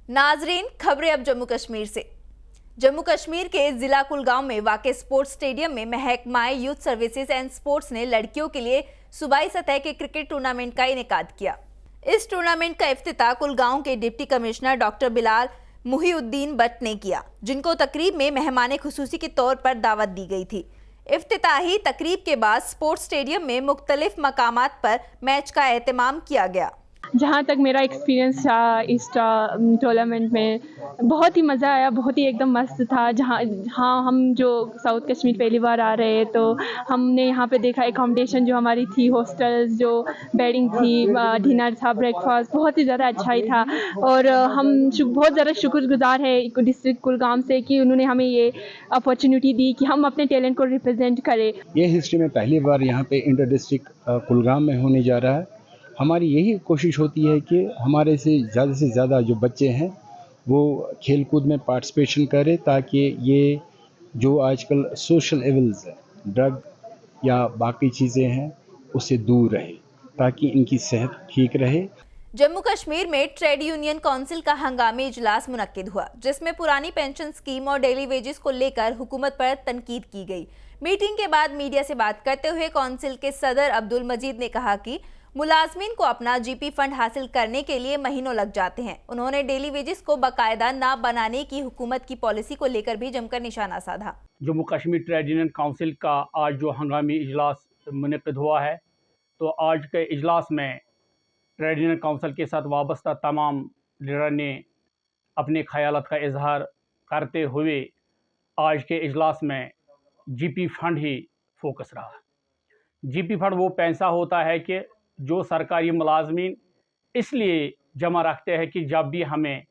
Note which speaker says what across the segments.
Speaker 1: नाजरीन, खबरें अब जम्मू कश्मीर से। जम्मू कश्मीर के जिला कुलगांव में वाक़ स्पोर्ट्स स्टेडियम में महकमा यूथ सर्विसेज एंड स्पोर्ट्स ने लड़कियों के लिए सूबाई सतह के क्रिकेट टूर्नामेंट का इनेकाद किया। इस टूर्नामेंट का इफ्तिताह कुलगांव के deputy commissioner doctor Bilal Mohiuddin but ने किया, जिनको तकरीब में मेहमान खुसूसी के तौर पर दावत दी गई थी। इफ्तिताही तकरीब के बाद स्पोर्ट्स स्टेडियम में मुख्तलिफ मकामात पर मैच का एहतमाम किया गया।
Speaker 2: जहाँ तक मेरा एक्सपीरियंस था इस टूर्नामेंट में, बहुत ही मज़ा आया, बहुत ही एकदम मस्त था। हम जो साउथ कश्मीर पहली बार आ रहे हैं तो हमने यहाँ पे देखा एकोमोडेशन जो हमारी थी, हॉस्टल्स, जो बेडिंग थी, डिनर था, ब्रेकफास्ट बहुत ही ज़्यादा अच्छा ही था। और हम बहुत ज़्यादा शुक्रगुजार है डिस्ट्रिक्ट कुलगाम से कि उन्होंने हमें ये अपॉर्चुनिटी दी कि हम अपने टैलेंट को रिप्रेजेंट करें।
Speaker 3: ये हिस्ट्री में पहली बार यहाँ पे इंटर डिस्ट्रिक्ट कुलगाम में होने जा रहा है। हमारी यही कोशिश होती है कि हमारे से ज़्यादा जो बच्चे हैं वो खेल कूद में पार्टिसिपेशन करें, ताकि ये जो आजकल सोशल एविल्स है, ड्रग या बाकी चीज़ें हैं, उससे दूर रहे, ताकि इनकी सेहत ठीक रहे।
Speaker 1: जम्मू कश्मीर में ट्रेड यूनियन काउंसिल का हंगामी इजलास मुनक्किद हुआ, जिसमें पुरानी पेंशन स्कीम और डेली वेजेस को लेकर हुकूमत पर तनकीद की गई। मीटिंग के बाद मीडिया से बात करते हुए काउंसिल के सदर अब्दुल मजीद ने कहा कि मुलाजमीन को अपना जीपी फंड हासिल करने के लिए महीनों लग जाते हैं। उन्होंने डेली वेजेस को बाकायदा ना बनाने की हुकूमत की पॉलिसी को लेकर भी जमकर निशाना साधा।
Speaker 4: Jammu Kashmir trade union council का आज जो हंगामी इजलास मुनक्किद हुआ है, तो आज के इजलास में ट्रेड यूनियन काउंसिल के साथ वाबस्ता तमाम लीडर ने अपने ख्यालात का इजहार करते हुए आज के इजलास में जीपी फंड ही फोकस रहा। जीपी फंड वो पैसा होता है कि जो सरकारी मुलाजमीन इसलिए जमा रखते हैं कि जब भी हमें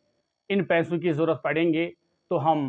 Speaker 4: इन पैसों की ज़रूरत पड़ेंगे तो हम